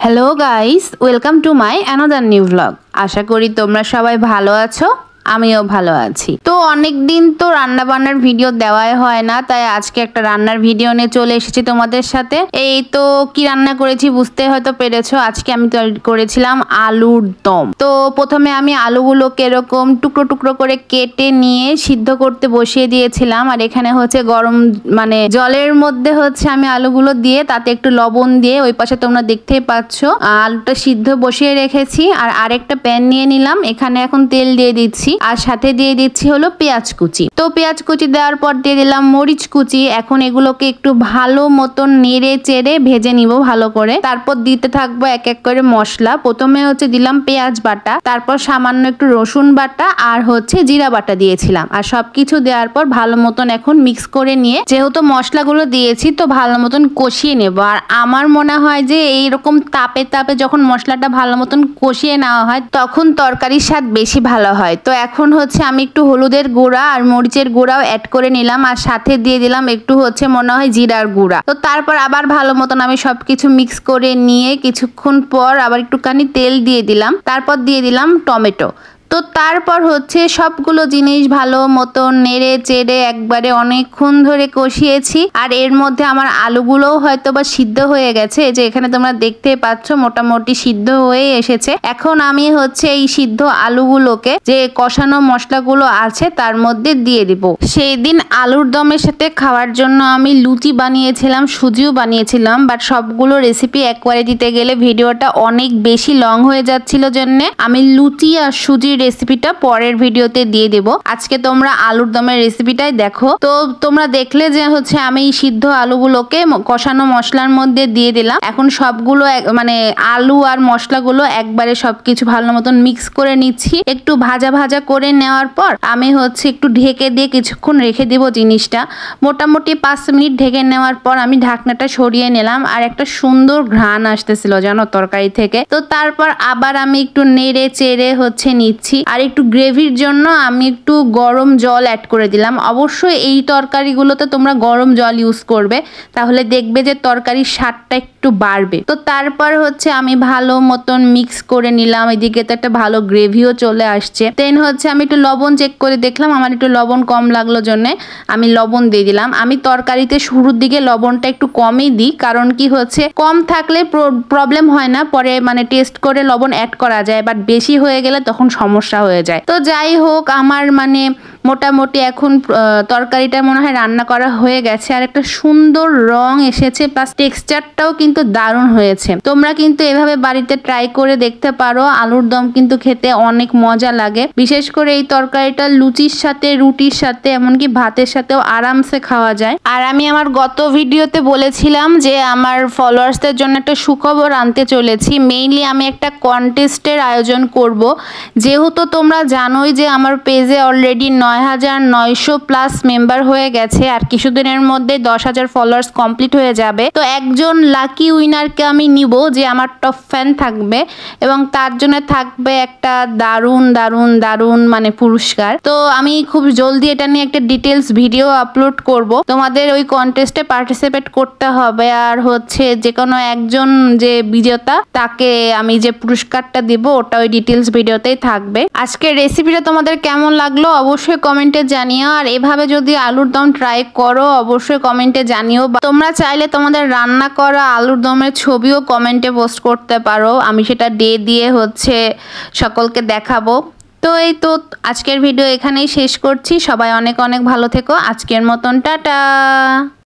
Hello guys, welcome to my another new blog. আশা করি তোমরা সবাই ভালো আছো, আমিও ভালো আছি। তো অনেক দিন তো রান্না বান্নার ভিডিও দেওয়াই হয় না, তাই আজকে একটা রান্নার ভিডিও নিয়ে চলে এসেছি তোমাদের সাথে। এই তো কি রান্না করেছি বুঝতে হয়তো পেরেছো। আজকে আমি তৈরি করেছিলাম আলুর দম। তো প্রথমে আমি আলুগুলোকে এরকম টুকরো টুকরো করে কেটে নিয়ে সিদ্ধ করতে বসিয়ে দিয়েছিলাম। আর এখানে হচ্ছে গরম মানে জলের মধ্যে হচ্ছে আমি আলুগুলো দিয়ে তাতে একটু লবণ দিয়ে, ওই পাশে তোমরা দেখতেই পাচ্ছ আলুটা সিদ্ধ বসিয়ে রেখেছি। আর আরেকটা প্যান নিয়ে নিলাম, এখানে এখন তেল দিয়ে দিচ্ছি আর সাথে দিয়ে দিচ্ছি হলো পেঁয়াজ কুচি। তো পেঁয়াজ কুচি দেওয়ার পর দিয়ে দিলাম মরিচ কুচি। এখন এগুলোকে একটু ভালো মতন নেড়ে চেড়ে ভেজে নিব ভালো করে। তারপর দিতে থাকবো এক এক করে মশলা। প্রথমে হচ্ছে দিলাম পেঁয়াজ বাটা, তারপর সামান্য একটু রসুন বাটা আর হচ্ছে জিরা বাটা দিয়েছিলাম। আর সবকিছু দেওয়ার পর ভালো মতন এখন মিক্স করে নিয়ে, যেহেতু মশলাগুলো দিয়েছি তো ভালো মতন কষিয়ে নেব। আর আমার মনে হয় যে এইরকম তাপে তাপে যখন মশলাটা ভালো মতন কষিয়ে নেওয়া হয় তখন তরকারির স্বাদ বেশি ভালো হয়। তো এখন হচ্ছে আমি একটু হলুদের গুঁড়া আর মরিচের গুঁড়াও অ্যাড করে নিলাম, আর সাথে দিয়ে দিলাম একটু হচ্ছে মনে হয় জিরার গুঁড়া। তো তারপর আবার ভালো মতন আমি সবকিছু মিক্স করে নিয়ে কিছুক্ষণ পর আবার একটুখানি তেল দিয়ে দিলাম, তারপর দিয়ে দিলাম টমেটো। তো তারপর হচ্ছে সবগুলো জিনিস ভালো মতো নেড়ে চেড়ে একবারে অনেকক্ষণ ধরে কষিয়েছি। আর এর মধ্যে আমার আলুগুলোও হয়তো বা সিদ্ধ হয়ে গেছে, যে এখানে তোমরা দেখতে পাচ্ছ মোটামুটি সিদ্ধ হয়ে এসেছে। এখন আমি হচ্ছে এই সিদ্ধ আলুগুলোকে যে কষানো মশলাগুলো আছে তার মধ্যে দিয়ে দিব। সেই দিন আলুর দমের সাথে খাওয়ার জন্য আমি লুচি বানিয়েছিলাম, সুজিও বানিয়েছিলাম, বাট সবগুলো রেসিপি একবারে দিতে গেলে ভিডিওটা অনেক বেশি লং হয়ে যাচ্ছিল জন্য আমি লুচি আর সুজির রেসিপিটা পরের ভিডিওতে দিয়ে দেব। আজকে তোমরা আলুর দমের রেসিপিটাই দেখো। তো তোমরা দেখলে যে হচ্ছে আমি সিদ্ধ আলুগুলোকে কষানো মশলার মধ্যে দিয়ে দিলাম। এখন সবগুলো মানে আলু আর মশলাগুলো একবারে সবকিছু ভালো মতন মিক্স করে নিচ্ছি। একটু ভাজা ভাজা করে নেওয়ার পর আমি হচ্ছে একটু ঢেকে দিয়ে কিছুক্ষণ রেখে দেব জিনিসটা। মোটামুটি 5 মিনিট ঢেকে নেওয়ার পর আমি ঢাকনাটা সরিয়ে নিলাম। আর একটা সুন্দর ঘ্রাণ আসতেছিল জানো তরকারি থেকে। তো তারপর আবার আমি একটু নেড়ে চেড়ে হচ্ছে নিচ্ছি। আর একটু গ্রেভির জন্য আমি একটু গরম জল অ্যাড করে দিলাম। অবশ্যই এই তরকারিগুলোতে তোমরা গরম জল ইউজ করবে, তাহলে দেখবে যে তরকারির স্বাদটা একটু বাড়বে। তো তারপর হচ্ছে আমি ভালো মতন মিক্স করে নিলাম। এদিকে তো একটা ভালো গ্রেভিও চলে আসছে। দেন হচ্ছে আমি একটু লবণ চেক করে দেখলাম, আমার একটু লবণ কম লাগলো জন্য আমি লবণ দিয়ে দিলাম। আমি তরকারিতে শুরুর দিকে লবণটা একটু কমই দিই, কারণ কি হচ্ছে কম থাকলে প্রবলেম হয় না, পরে মানে টেস্ট করে লবণ অ্যাড করা যায়, বাট বেশি হয়ে গেলে তখন সমস্যা হয়ে যায়। তো যাই হোক, আমার মানে মোটামুটি এখন তরকারিটা মনে হয় রান্না করা হয়ে গেছে। আর একটা সুন্দর রং এসেছে, প্লাস টেক্সচারটাও কিন্তু দারুণ হয়েছে। তোমরা কিন্তু এভাবে বাড়িতে ট্রাই করে দেখতে পারো। আলুর দম কিন্তু খেতে অনেক মজা লাগে, বিশেষ করে এই তরকারিটা লুচির সাথে, রুটির সাথে, এমনকি ভাতের সাথেও আরামসে খাওয়া যায়। আর আমি আমার গত ভিডিওতে বলেছিলাম যে আমার ফলোয়ার্সদের জন্য একটা সুখবর আনতে চলেছি। মেইনলি আমি একটা কন্টেস্টের আয়োজন করব। যেহেতু তোমরা জানোই যে আমার পেজে অলরেডি 9,900 প্লাস মেম্বার হয়ে গেছে, আর কিছুদিনের মধ্যে 10,000 ফলোয়ার্স কমপ্লিট হয়ে যাবে। তো একজন লাকি উইনারকে আমি নিব যে আমার টপ ফ্যান থাকবে, এবং তার জন্য থাকবে একটা দারুণ দারুণ দারুণ মানে পুরস্কার। তো আমি খুব জলদি এটা নিয়ে একটা ডিটেলস ভিডিও আপলোড করব। তোমাদের ওই কন্টেস্টে পার্টিসিপেট করতে হবে, আর হচ্ছে যে কোনো একজন যে বিজেতা তাকে আমি যে পুরস্কারটা দিব ওটা ওই ডিটেলস ভিডিওতেই থাকবে। আজকের রেসিপিটা তোমাদের কেমন লাগলো অবশ্যই কমেন্টে জানিও। আর এভাবে যদি আলুর দম ট্রাই করো অবশ্যই কমেন্টে জানিও। তোমরা চাইলে তোমাদের রান্না করা আলুর দমের ছবিও কমেন্টে পোস্ট করতে পারো, আমি সেটা দিয়ে হচ্ছে সকলকে দেখাবো। তো এই তো আজকের ভিডিও এখানেই শেষ করছি। সবাই অনেক অনেক ভালো থেকো। আজকের মতন টাটা।